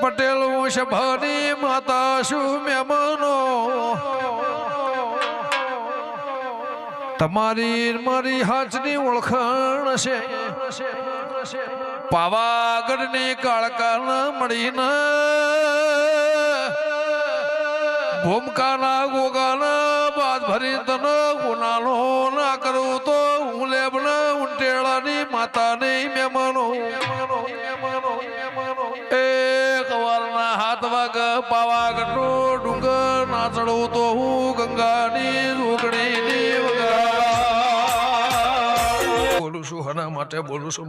પટેલ વંશભાની માતા શું મહેમાનો તમારી મારી હાજરી ઓળખાણ છે પાવાગઢની કાળકાના મળીને ભૂમકાના ગોગાના બાદ ભરી તને ગુનાનો ના કરું તો હું લેબના ઉંટેળાની માતાની મહેમાનો હાથ વાગ પાવાગઢનો ડુંગર ના ચડવું તો હું ગંગાની રૂકડીની બોલું છું હના માટે બોલું છું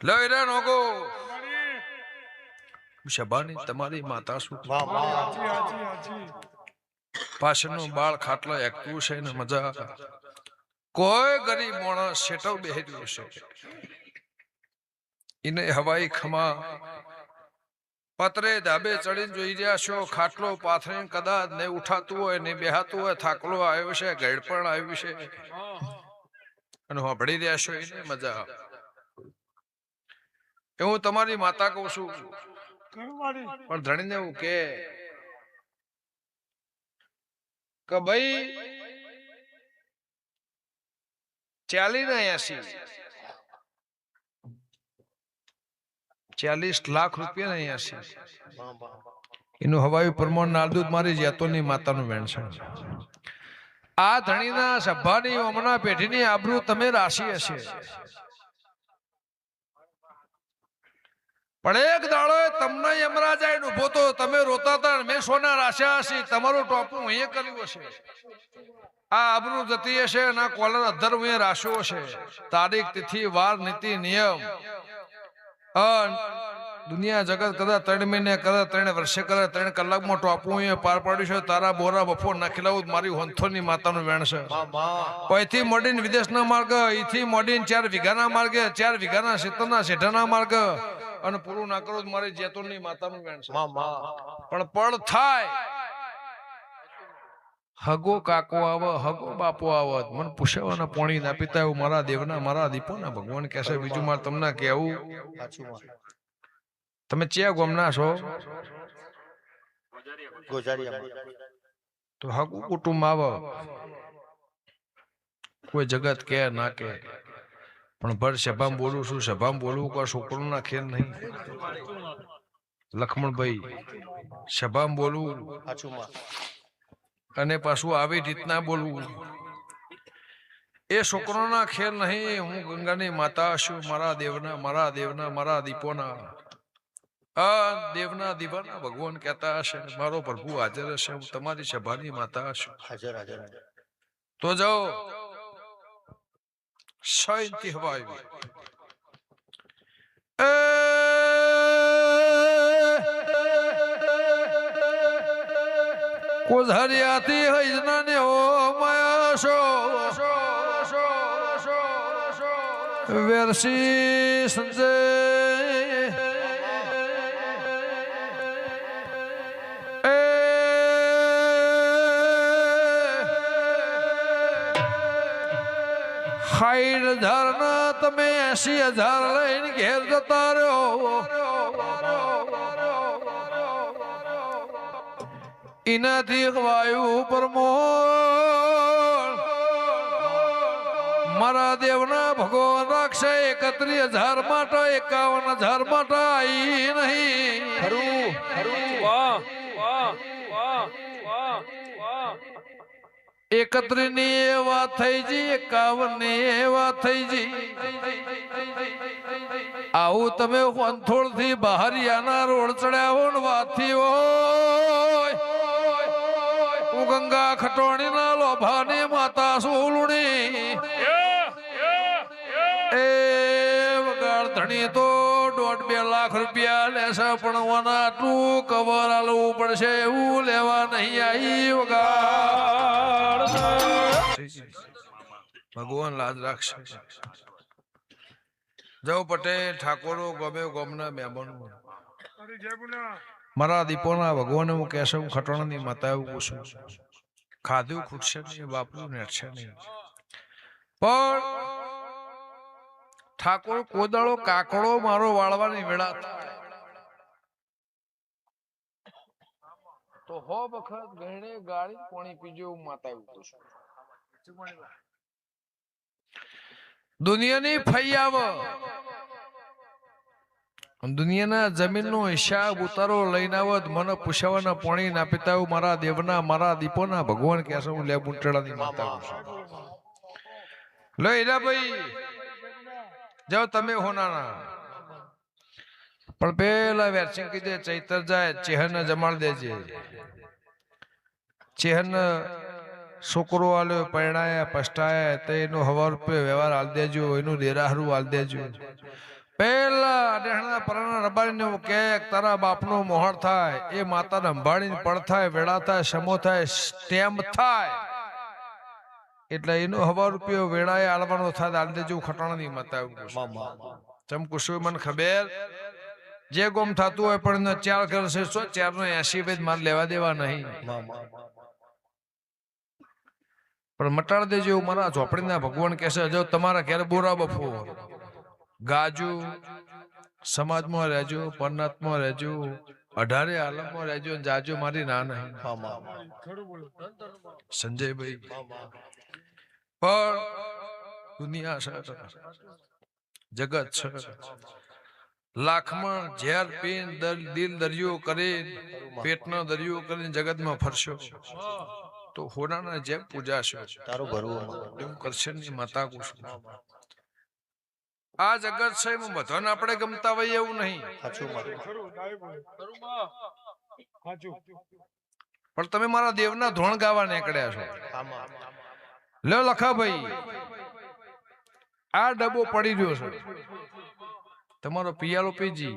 લઈ રે નોકો શબાની તમારી માતા શું પાછળનું બાળ ખાટલા એકતું છે ને મજા કોઈ ગરીબ માણસ શેટવ બેહર્યું છે ઇને હવાઈ ખમા પતરે ધાબે ચડીને જોઈ રહ્યા છો ખાટલો પાથરીને કદાચ ને ઉઠાતું હોય ને બેહાતું હોય થાકલો આવ્યો છે ગેડ પણ આવ્યું છે અને હોભળી રહ્યા છો એને મજા એ હું તમારી માતા કહું છું પણ ધણીને એવું કે ભાઈ 40 લાખ રૂપિયા નહીં હશે એનું હવાયું પ્રમાણ નાલદૂત મારી જેતોની માતાનું વેણ છે આ ધણીના સભાની ઓમના પેઢીની આબરૂ તમે રાશી હશે પણ એક દાડો તમને યમરાજાએ ઉભો તો તમે રોતા હતા મેં સોના રાશ્યા હશે તમારું ટોપું અહીંયા કર્યું હશે આ આબરૂ જતી હશે ના કોલર અધર હું રાશ્યો હશે તારીખ તિથિ વાર નીતિ નિયમ દુનિયા જગત કદાચ 3 મહિને કદાચ 3 વર્ષે કદાચ 3 કલાકમાં ટોપું પાર પાડ્યું છે તારા બોરા બફોર નાખેલાવું મારી હોંથોની માતાનું વેણ છે અહીંથી મોડીને વિદેશના માર્ગ અહીંથી મોડીને 4 વીઘાના માર્ગે 4 વીઘાના શેતરના શેઠાના માર્ગ અને પૂરું ના કરો મારી જેતોની માતાનું વેણ છે પણ પડ થાય હગો કાકો આવે હગો બાપો આવે મને પૂછાવાના પોણી ના પીતા એવું મારા દેવના મારા દીપોના ભગવાન કહેશે બીજું મારે તમને કેવું તમે ચ્યા ગોમના છો તો હગુ કુટુંબ આવે કોઈ જગત કે ના કે પણ ભર સભામાં બોલું છું સભામાં બોલવું કોઈ છોકરો ના ખેલ નહીં લક્ષ્મણભાઈ સભામાં બોલવું અને પાછું આવી રીતના બોલવું એ છોકરોના ખેલ નહીં હું ગંગાની માતા છું મારા દેવના મારા દીપોના દેવના દીવાના ભગવાન કહેતા હશે મારો પ્રભુ હાજર હશે હું તમારી સભાની માતા છું તો જાઓ શાંતિ હવા આવી કોઝરિયાથી હૈજનાને ઓ માયાશો વેરસી સંજય $60,000 ના તમે 80,000 લઈને ઘેર જતા રહ્યો ઇનાથી વાયુ પરમોળ મારા દેવના ભગવાન રાખશે 31,000 માટે 51,000 માટે આવી નહીં વાહ વાહ વાહ વાહ વાહ 31 ની વાત થઈ જી 51 ની વાત થઈ જી આવું તમે વંથોળ થી બહારિયાના રોડ ચડ્યા હો ને વાત થી હોય હું ગંગા ખટોણી ના લોભાની માતા સોલુણી એ વગાડ ધણી તો 1.5-2 લાખ રૂપિયા લેશે પણ ઓના આટલું કવર આલવું પડશે એવું લેવા નહીં આવી વગાડ ભગવાન લાજ રાખશે જવ પટેલ ઠાકોરો ગમે ગોમના મહેમાનો મારા દીપોના ભગવાન હું કહેશે હું ખટોણાની માતા એવું પૂછું ખાધું ખૂટશે નહીં, વાપરું નેટશે નહીં. પણ ઠાકોર કોદાળો કાકડો મારો વાળવાની વેળા તો હો વખત ગણે ગાળી પાણી પીજો માતા એવું પૂછું. દુનિયાની ફઈ આવ, દુનિયાના જમીનનો હિસાબ ઉતારો લઈને આવત મને પૂછવાના પાણી ના પીતા મારા દેવના મારા દીપોના ભગવાન કે હું લે બુંટડાની માતા લો એલા ભાઈ જાઓ તમે હોનાના. પણ પેલા વેરસિંગ કીધે ચૈતર જાય ચેહન જમાડ દેજે. ચેહન છોકરો આલ્યો પરણાયા પસ્તાયા તો એનો 1000 રૂપિયા વ્યવહાર આલ દેજો, એનું દેરાહરું આલ દેજો. પેલા ડેહણા પરાના રબારીને કે તારા બાપનો મોહર થાય, એ માતાને અંભાળીને પડ થાય, વેળા થાય, સમો થાય, સ્ટેમ્પ થાય એટલે એનો 1000 રૂપિયા વેળાએ આલવાનો થાય આલ દેજો. ખટાણાની માતા ચમ કુશું મને ખબર જે ગોમ થતું હોય પણ 4 ઘર છે 4 નો 80 વેદ માર લેવા દેવા નહીં, પણ મટાડ દેજો મારા ઝોપડીના ભગવાન કહેશે. જો તમારા ઘેર બોરા બફો ગાજુ, સમાજમાં રહેજો, પરનાથમાં રહેજો, 18 આલમમાં રહેજો, જાજો મારી ના નહીં સંજયભાઈ. પણ દુનિયા છે, જગત છે, લાખમાં ઝેર પીન દિલ દરિયો કરી પેટનો દરિયો કરીને જગતમાં ફરશો તો હોનાના જેમ પૂજાશો તારું ભરવું એવું કરશે નહીં માતા કુશું. આ જગત છે એમાં બધાને આપણે ગમતા હોય એવું નહીં, પણ તમે મારા દેવના ધોણ ગાવા નીકળ્યા છો. લો લખાભાઈ આ ડબ્બો પડી રહ્યો છે, તમારો પિયાલો પીજી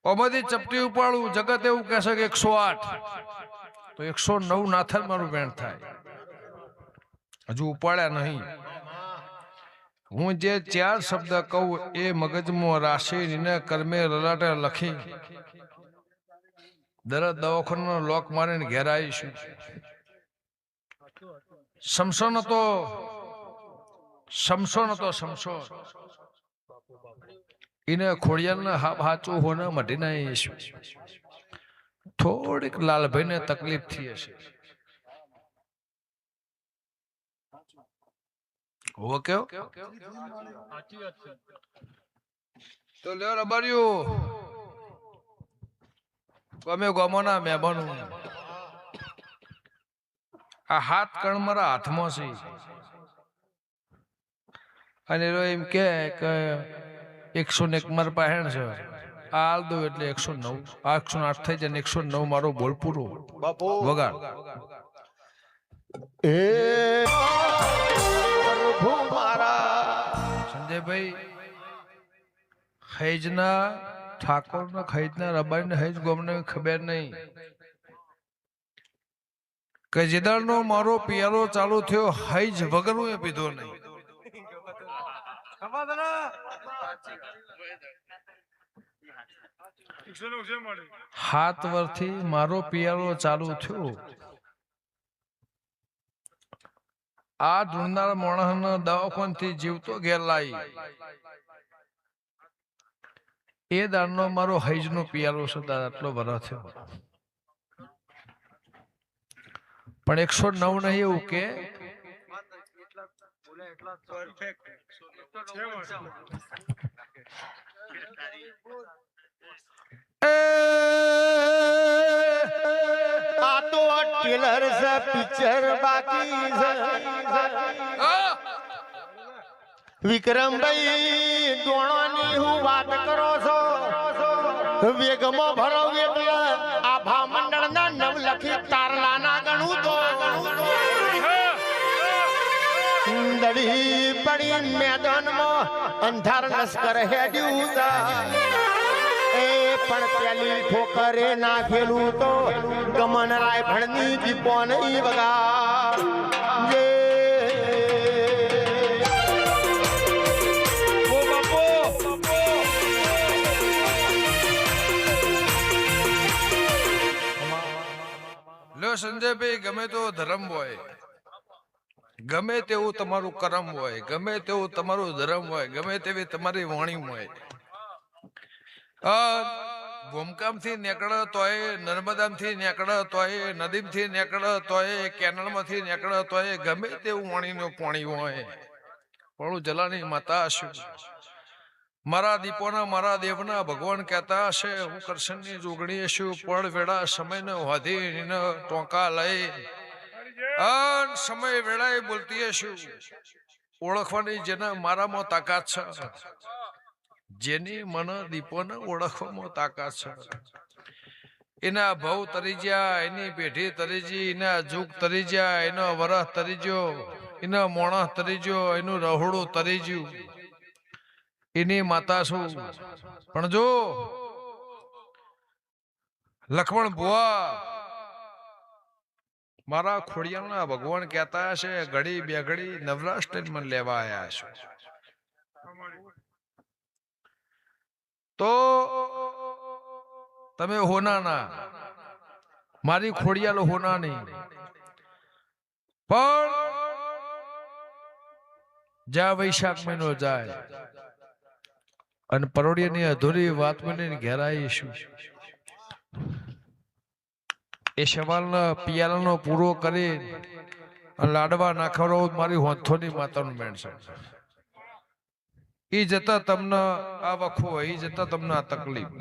ઓમાંથી ચપટી ઉપાડું. જગત એવું કહેશે કે 108 તો 109 નાથર મારું વેણ થાય. હજુ ઉપાડ્યા નહીં. હું જે 4 શબ્દ કહું એ મગજમાં રાશિ કર્મે લલાટે લખી દરદ દવાખાનો લોક મારીને ઘેર આવીશું. સમસોન હતો એને ખોડિયાલના હાચું હોને મઢી ના આવીશું. થોડીક લાલભાઈને તકલીફ થઈ હશે. ઓકે તો લ્યો રબાર્યું ગમે ગમોના મહેમાનો આ હાથ કણ મારા હાથમાં છે અને એમ કે 101 માર પહેણ છે આ હાલ દો એટલે 109 આ 108 થઈ જાય 109 મારો બોલ પૂરો વગાડ. સંજયભાઈ હૈજના ઠાકોર ના હૈજના રબારી ને હૈજ ગોમને ખબર નહીં કે જેદારનો મારો પિયારો ચાલુ થયો હૈજ વગરનું એ પીધો નહીં. 7 વર્ષથી મારો પિયારો ચાલુ થયો. આ ઢૂંઢનાર માણસ દવાખાનાથી જીવતો ઘેર લાવી એ દાડનો મારો હૈજનો પિયારો છે. આટલો ભરો થયો પણ 109 નહીં એવું કે આ તો ટેલર છે પિક્ચર બાકી છે. વિક્રમભાઈ દોણાની હું વાત કરો છો વેગમાં ભરો એટલે આ ભામંડળના નવલખી તારલાના ગણું તો દડી પડી મેદાનમાં અંધાર લશ્કર હેડ્યું એ પણ પેલી ઠોકરે નાખેલું તો ગમન રાયફળની દીપો નહીં વગા સંજયભાઈ ગમે તો ધર્મ હોય, ગમે તેવું તમારું કર્મ હોય, ગમે તેવું તમારું ધર્મ હોય, ગમે તેવી તમારી વાણી હોય, ભૂમકામ થી નીકળે તોય, નર્મદા થી નીકળે તોય, નદીમ થી નીકળે તોય, કેનલ માંથી નીકળે તોય, ગમે તેવું વાણીનું પાણી હોય, પણ જલાની માતા હશું. મારા દીપોના મારા દેવના ભગવાન કહેતા હશે હું કરશનની જોગણી છું, પણ વેળા સમયને વાધી ટોંકા લઈ સમય વેળાએ બોલતી હશું. ઓળખવાની જેને મારામાં તાકાત છે, જેની મને દીપોને ઓળખવામાં તાકાત છે, એના ભવ તરી ગયા, એની પેઢી તરી જી, એના જુગ તરી ગયા, એનો વરસ તરી ગયો, એનો મોણસ તરી ગયો, એનું રહોડું તરી ગયું, એની માતા છું. પણ જો લક્ષ્મણ બુઆ મારા ખોડિયાના ભગવાન કહેતા હશે ઘડી બે ઘડી નવરાષ્ટ્ર મને લેવા આવ્યા છો, તો તમે હોના ના, મારી ખોડિયાલો હોના નહીં, પણ જ્યાં વૈશાખ મહિનો જાય અને પરોડિયાની અધૂરી વાત મને ઘેરાઈશું, એ સવાલના પિયાલાનો પૂરો કરી લાડવા નાખવાનો મારી હોંથોની માતાનું મેણ છે. એ જતા તમને આ વખો, એ જતા તમને આ તકલીફ.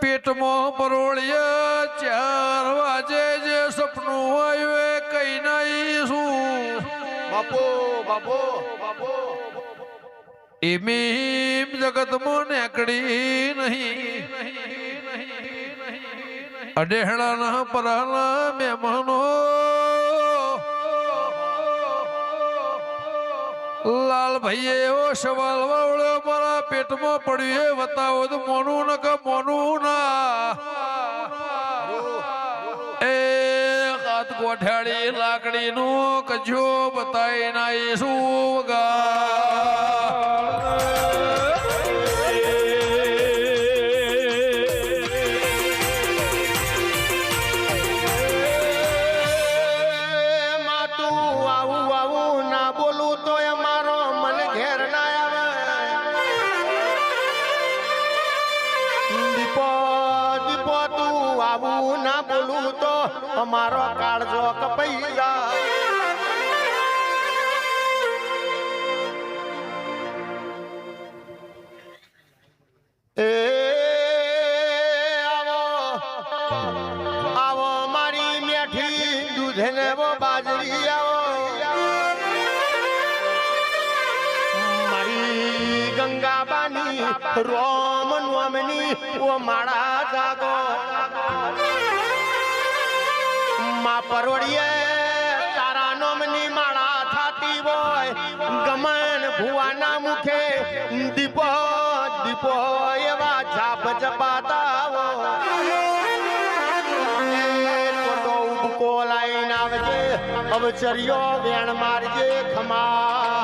પેટમાં પરોળિયા 4 વાગે જે સપનું આવ્યું કઈ નહીં શું બાપો બાપો બાપો એમ જગતમાં નેકડી નહીં. અડેહડાના પરાના મહેમાનો લાલ ભાઈએ એવો સવાલ વાવડ્યો મારા પેટમાં પડ્યું એ બતાવો તો મોનું ન કે મોનું ના. એ હાથ ગોઠાડી લાકડી નું કજો બતાવી ના એ શું અમારો કાળજો કપાઈ જાય. એ આવો આવો મારી મેઠી દૂધ ને બાજરી, આવો મારી ગંગાબાની રોમ નોમની ઓ માળા જાગો. માં પરોડીએ તારા નોમની માળા થાતી હોય, ગમન ભુવાના મુખે દીપો દીપો એવા જાપ જપાતા હોય. તો ઉબકો લાઈન આવજે, અવચર્યો વેણ મારજે ખમા.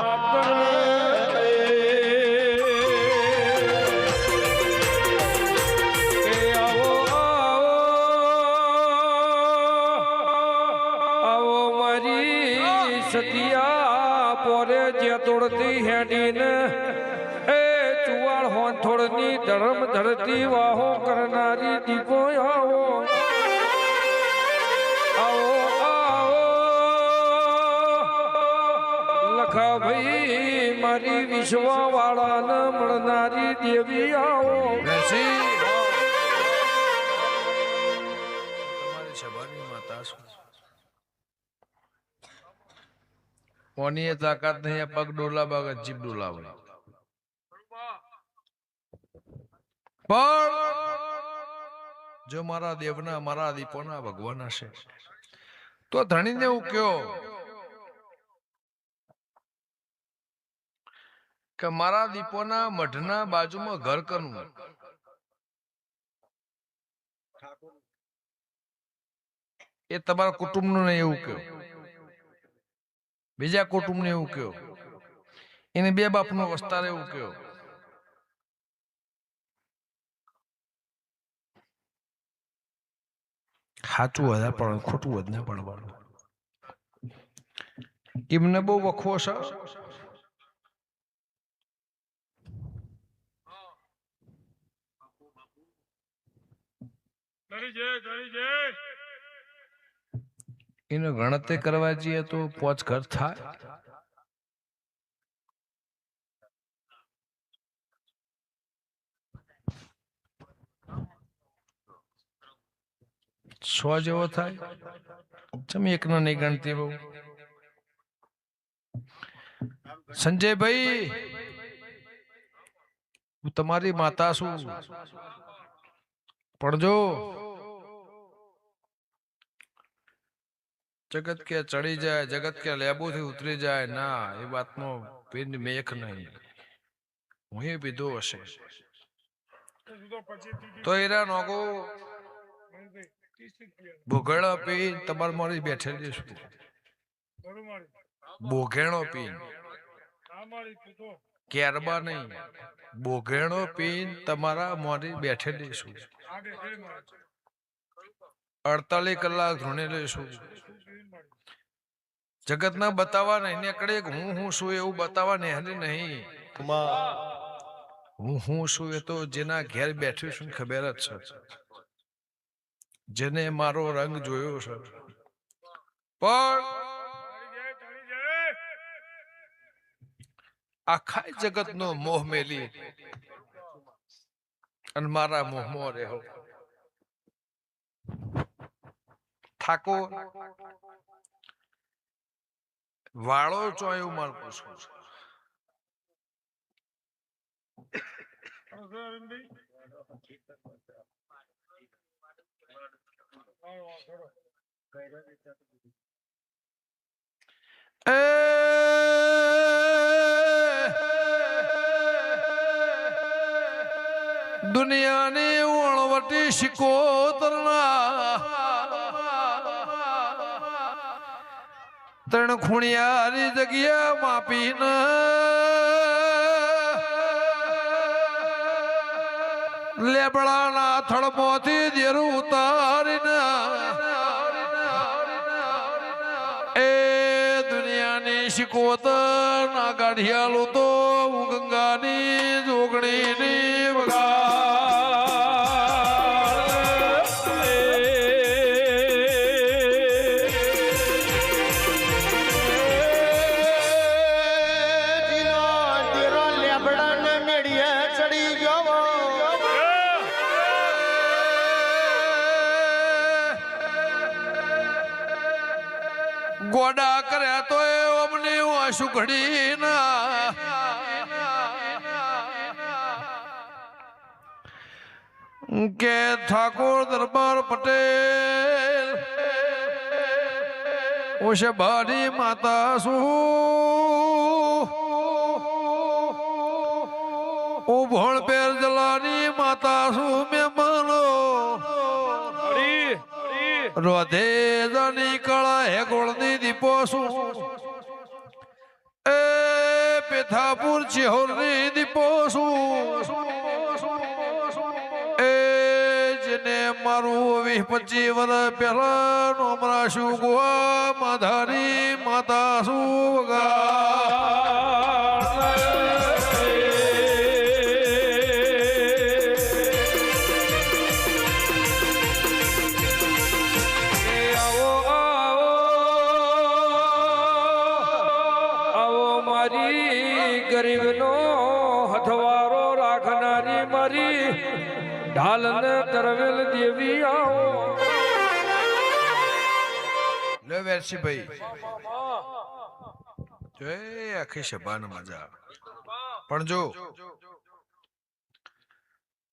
સતિયા પોરે જે તોડતી હેડીને એ ચુવાળ હોંથોડની ધર્મ ધરતી વાહો કરનારી દીપો આવો આવો આવો લખા ભાઈ મારી વિશ્વા વાળાને મળનારી દેવી આવો. તમારી સભાની માતા છું, કોની તાકાત નહીં પગ ડોલાવા કે જીભ ડોલાવા. પણ જો મારા દેવના મારા દીપોના ભગવાન હશે તો ધણીને એવું કયો કે મારા દીપોના મઢના બાજુમાં ઘર કરવું. એ તમારા કુટુંબનું નહીં એવું કયો, બીજા કુટુંબને એવું કયો એને બે બાપનો વસ્તાર એવું કયો. સાચું વધારે પણ ખોટું જ ના પડવાનું. એમને બહુ વખવો છે. એને ગણતરી કરવા જઈએ તો 5 ઘર થાય. સો જેવો થાય. તમે એકનો નહીં ગણતી બહુ. સંજયભાઈ, હું તમારી માતા છું, પણ જો જગત કે ચડી જાય, જગત કે લેબુથી ઉતરી જાય, ના એ વાતનો પિંડ મેખ નહીં. હું એ પીધો હશે તો એરા નોગો ભોગળો પી તમારે મારી બેઠેલી છું. બોઘેણો પી કેરબા નહીં, બોઘેણો પી તમારા મોરી બેઠેલી છું. 48 કલાક ધૂણે લઈશું. જગત ના બતાવવા નહીં નીકળે હું છું એવું બતાવવા નહીં નહીં. હું છું એ તો જેના ઘેર બેઠ્યું છું ખબર જ છે, જેને મારો રંગ જોયો છે. પણ આખા જગત નો મોહ મેલી અને મારા મોહમાં રહ્યો. ઠાકોર વાળો ચોયું માર પૂછવું છે. દુનિયાની વણવટી શિકોતરના ત્રણ ખૂણિયારી જગ્યા માપીને લેબડાના થળમાંથી દેરું ઉતારીને એ દુનિયાની શિકોતર ના ગાઢિયાલું તો હું ગંગાની જોગણીની વગા ગોડા કર્યા તો એ અમને સુખડી ના કે ઠાકોર દરબાર પટેલ ઓશે ભારી માતા શું ઉભણ પેર જલાની માતા શું મહેમાનો રોધે જની કળા હે ગોળની દીપો શું એ પેથાપુર ચિહોરની દીપો શું એ જેને મારું 20-25 વર્ષ પહેલા નોમરા શું ગોવા માધારી માતા શું ગરીબનો હથવારો રાખનારી મારી ઢાલને તરવેલ દેવી આવો. લે વેરસીભાઈ જો આખી સભાનો મજા. પણ જો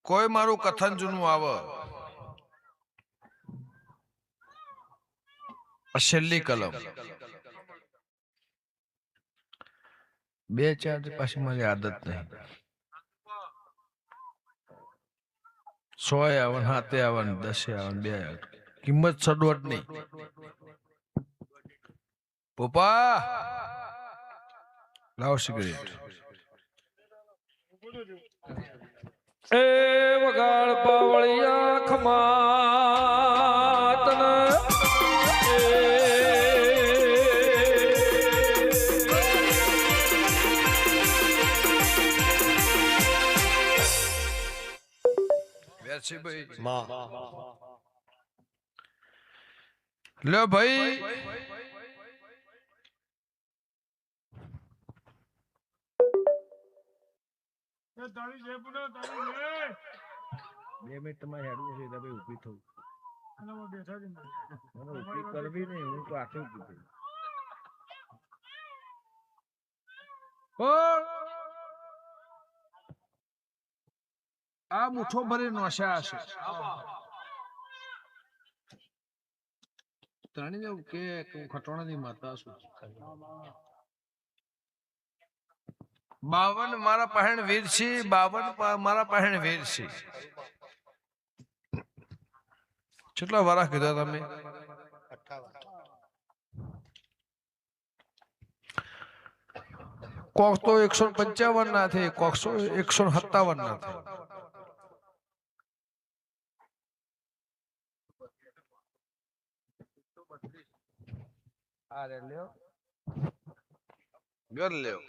કોઈ મારું કથન જૂનું આવે છેલ્લી કલમ 2-4 પાછી મારી આદત નહીં. 100 આવે 7 આવે 10 આવે 2 આવે કિંમત સડવટ નહીં. પપ્પા લાવો સિગરેટ. એ વગાડ પાવળિયા ખમાતન વેરસીભાઈ માં લ્યો ભાઈ આ મુઠ્ઠો ભરી નોશા હશે ત્રણેય ને કે ખટોણાની માતા છું 52 મારા પહેણ વીર છે 52 મારા પહેણ વીર છે કેટલા વારા કીધા તમે 58 કોક તો 155 ના થે કોક 157 ના થે ઘર લ્યો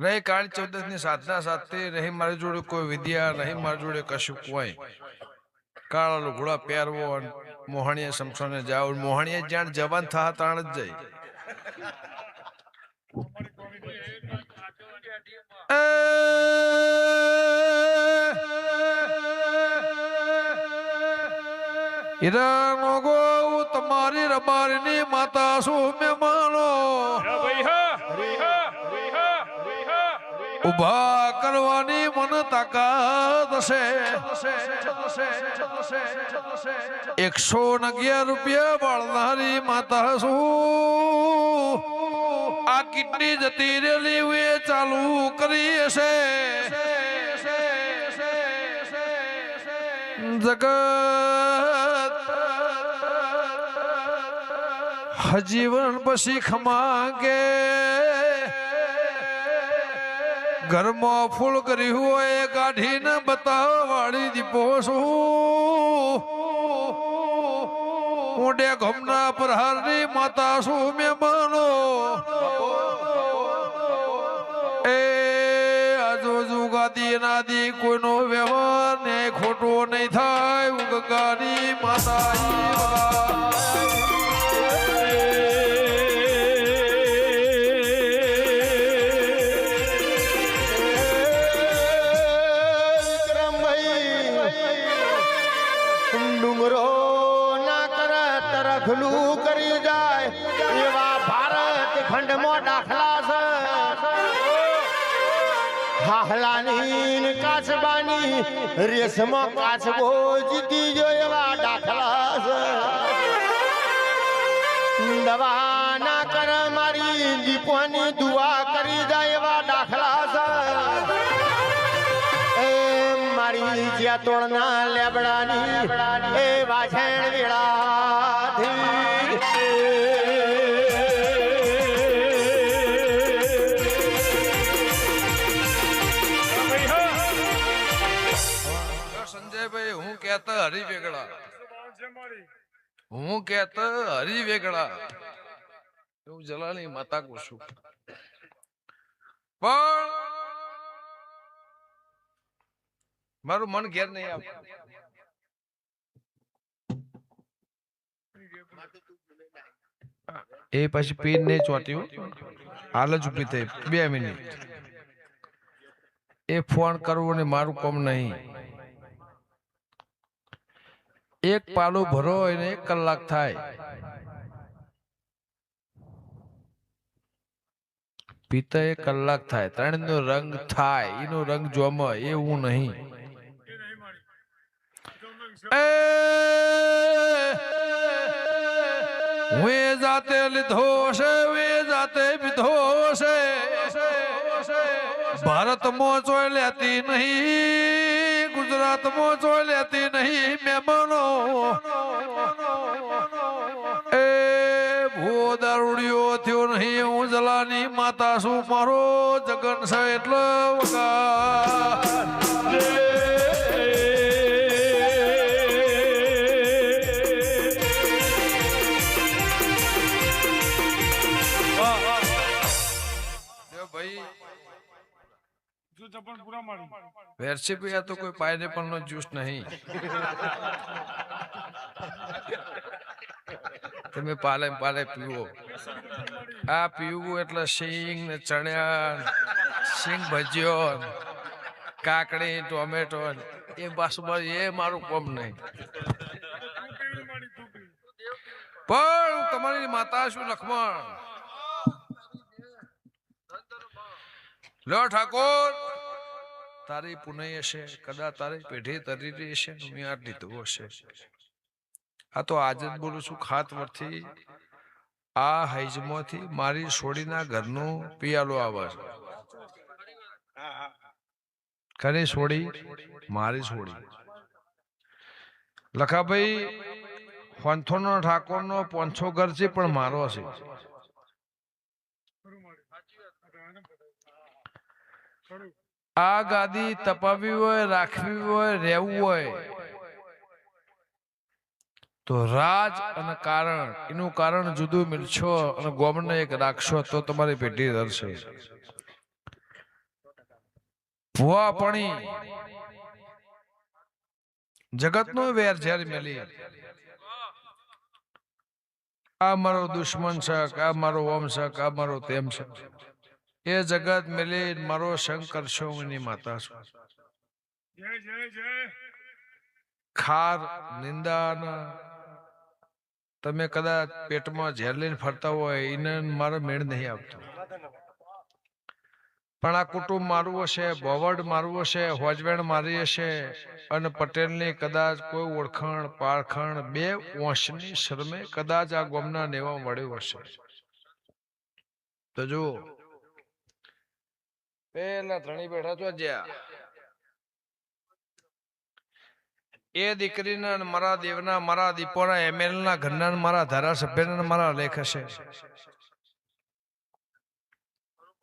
રહી કાળ 14 ની સાધના સાથે રહી મારી જોડે કોઈ વિદ્યા નહીં મારી જોડે કશું કોઈ કાળા લુગડા પહેરવો મોહણીએ સમસોને જાવ મોહણીએ જાણ જવાન થા તાણ જ જાય ઈરાનો ગો તમારી રબારની માતા શું મહેમાનો ઉભા કરવાની મન તાકાત છે 111 રૂપિયા વાળનારી માતા શું આ કિડની જતી રેલી વે ચાલુ કરી છે જગત હજીવન પછી ખમાગે ઘરમાં ફૂલ કર્યું હોય કાઢીને બતાવાળી દીપો શું ઊંડે ગમના પ્રહારની માતા શું મહેમાનો એ આજો જુગાદી નાદી કોઈનો વ્યવહાર ને ખોટો નહીં થાય ઉગગાની માતા ડુંગરો ના કરે તરખલું કરી જાય એવા ભારત ખંડમાં દાખલા છે હાહલાની કાચબાની રેશમાં કાચબો જીતી જો એવા દાખલા છે દવા ના કરે મારી દીપોની દુઆ કરી જાય એવા દાખલા છે મારી જ્યાં તોડના લેબડાની એ વાછણ વેળાથી સંજયભાઈ હું કહેતા હરી વેગડા હું કહેતા હરી વેગડા એવું જલાની માતા કુશું પણ મારું મન ઘેર નહીં આવતું એ પછી પીર નહીં ચોટ્યું હાલ જ ઉભી થઈ 2 મિનિટ એ ફોન કરવો ને મારું કામ નહીં એક પાલું ભરો એને 1 કલાક થાય પીતા 1 કલાક થાય 3 નો રંગ થાય એનો રંગ જોમાં એવું નહીં વે જાતે લીધો છે વે જાતે પીધો છે ભારત મોચો લેતી નહીં ગુજરાતમાં જોઈ લેતી નહીં મહેમાનો એ ભૂ દારૂડિયો થયો નહીં હું જલાની માતા શું મારો જગન છે એટલે વેરસી પીયા તો કોઈ પાઇનેપલ નો જ્યુસ નહીં તમે પાલે પાલે પીવો આ પીવું એટલે સિંગ ને ચણ્યા સિંગ ભજીયો કાકડી ટોમેટો એ બસ એ મારું કોમ નહીં પણ તમારી માતા શું લખમણ લો ઠાકોર તારી પુનઃ હશે કદાચ તારી પેઢી તરી હશે મેં આ લીધું હશે આ તો આજે જ બોલું છું ખાત વર્થી આ હૈજમાંથી મારી સોડીના ઘરનું પિયાલો આવે છે ખરી સોડી મારી સોડી લખાભાઈ હોંથોનો ઠાકોરનો પોંછો ઘર છે પણ મારો છે આ ગાદી તપાવી હોય રાખવી હોય રહેવું હોય તો રાજ અને કારણ એનું કારણ જુદું મિલશો અને ગોમને એક રાખશો તો તમારી પેઢી ધરશે ભુવાપણી જગતનો વેર ઝેર મેલી આ મારો દુશ્મન છે આ મારો ઓમ છે આ મારો તેમ છે એ જગત મેલી મારો શંકર છો એની માતા છું ખાર નિંદા તમે કદાચ પેટમાં ઝેર લઈને ફરતા હોય એને મારો મેળ નહીં આવતો પણ આ કુટુંબ મારું હશે બોવડ મારું હશે હોજવેણ મારી હશે અને પટેલની કદાચ કોઈ ઓળખાણ પારખાણ બે વંશની શરમે કદાચ આ ગોમના નેવા મળ્યું હશે તો જો પેલા ધણી બેઠા તો જ્યાં એ દીકરીના મારા દેવના મારા દીપોના એમએલ ના ઘરના મારા ધારાસભ્યના મારા લેખ હશે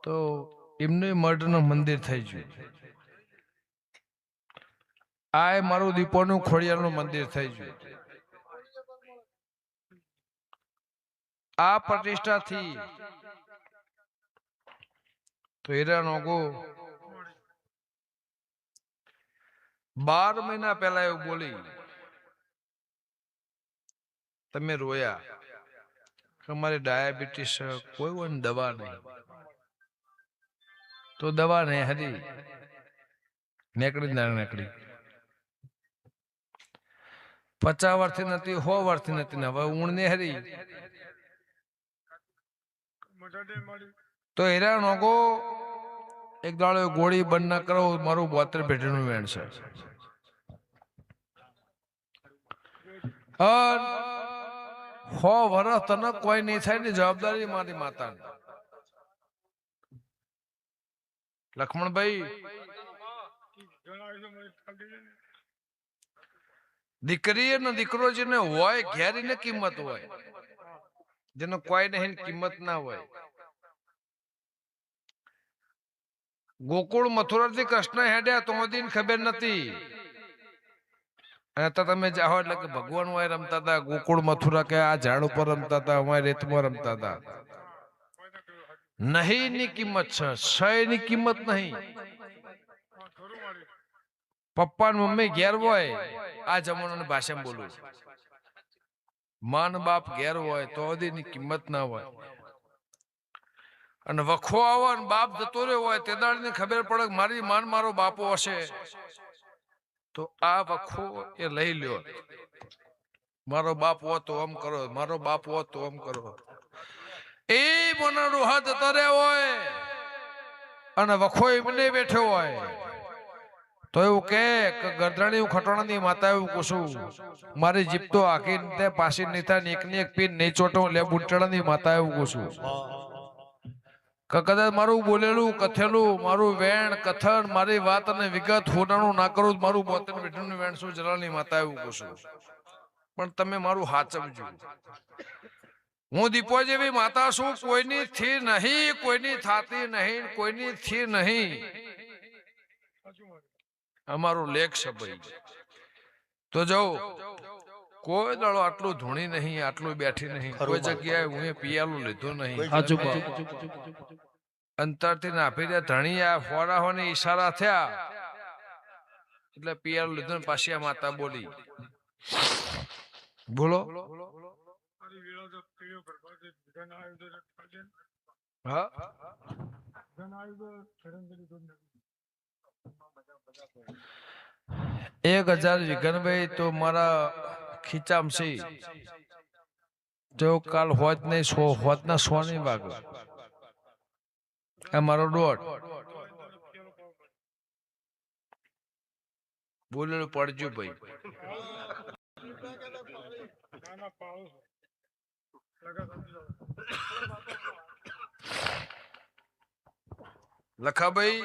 તો એમનું મઢનું મંદિર થઈ ગયું આ મારું દીપોનું ખોડિયારનું મંદિર થઈ ગયું આ પ્રતિષ્ઠાથી તો હીરા નોગો 12 મહિના પહેલા એવું બોલી તમે રોયા કે અમારી ડાયાબિટીસ કોઈ દવા નહીં તો દવા નહીં હરી નીકળી 50 વર્ષથી નથી 100 વર્ષથી નથી ને હવે ઊણ ને હરી તો હીરા નોગો એક દાડો ગોળી બંધ ના કરો મારું 72 પેઢીનું વેણ છે 100 વર્ષ તને કોઈ નહીં થાય ની જવાબદારી મારી માતાની લક્ષ્મણભાઈ દીકરી અને દીકરો જેને હોય ઘેરી ને કિંમત હોય જેને કોઈ નહીં કિંમત ના હોય ગોકુળ મથુરા થી કૃષ્ણ હેડ્યા તો દિન ખબર નથી અને તમે જાઓ એટલે કે ભગવાન હોય રમતા હતા ગોકુળ મથુરા કે આ ઝાડ ઉપર રમતા હતા અમારે રેતમાં રમતા હતા નહીં ની કિંમત છે સય ની કિંમત નહીં પપ્પા ને મમ્મી ઘેર હોય આ જમાનાની ભાષામાં બોલું માન બાપ ઘેર હોય તો ની કિંમત ના હોય અને વખો આવો ને બાપ જતો રહ્યો હોય તે દાડની ખબર પડે મારી માન મારો બાપો હશે તો આ વખો એ લઈ લ્યો મારો બાપ હો તો આમ કરો મારો બાપ હો તો આમ કરો એ મોના રોહા જતા રહ્યા હોય અને વખો એમને બેઠો હોય તો એવું કે ગરદણી હું ખટોણાની માતા એવું કુશું મારી જીપ તો આખી રીતે પાછી નહીં થાય એક ની એક પીન નહીં ચોટો લે બુટડાની માતા એવું કુશું કે કદાચ મારું બોલેલું કથેલું મારું વેણ કથન મારી વાત અને વિગત હોનાનું ના કરું મારું 72 વીઘાનું વેણ શું જલાલની માતા એવું કહું પણ તમે મારું હાચવજો હું દીપો જેવી માતા છું કોઈની થી નહીં કોઈની થાતી નહીં કોઈની થી નહીં અમારું લેખ છે ભાઈ તો જાઓ કોઈ દાડો આટલું ધૂણી નહીં આટલું બેઠી નહીં કોઈ જગ્યાએ હું પિયાલું લીધું નહીં અંતરથી નાફી દે ધણી આ ફોરાહોની ઈશારા થયા એટલે પિયાલું લીધું ને પાછી આ માતા બોલી બોલો હા 1000 વીઘાભાઈ તો મારા ખીચામ છે તો કાલ હોત નહીં હોત ના 100 નહીં વાગે આ મારો દોઢ બોલેલું પડજો ભાઈ લખાભાઈ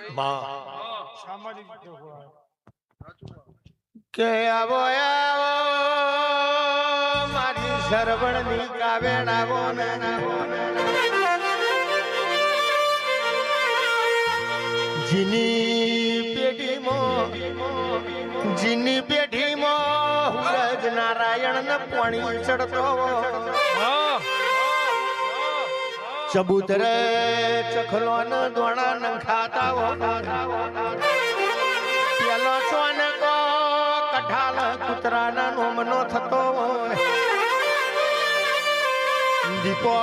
કે આવો આવો મારી સરવણની કાવેણ આવો ને જીની પેઢીમાં હુરજ નારાયણ ને પાણી ચડતો ચબૂતરે ચખલો ને દોણા નખાતા હો પેલો ચોન કો કઠાલ કૂતરાના નોમનો થતો દીપો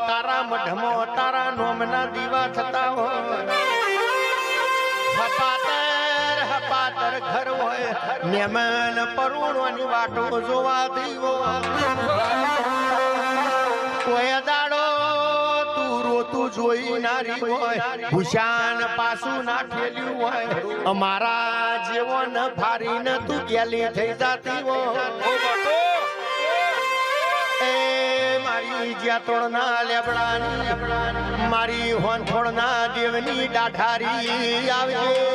તારા મઢમો તારા નોમના દીવા થતા હોય હપાતર ઘર હોય નેમન પરુણોની વાટો જોવા દીવો કોઈ દાડો તું જોઈ નારી હોય ભૂષાન પાછું ના ઠેલ્યું હોય અમારા જેવો ન ફારીને તું ગેલી થઈ જાતી હોય મારી જ્યાતોડના લેબડાની મારી હોનથોડના દેવની દાઢારી આવે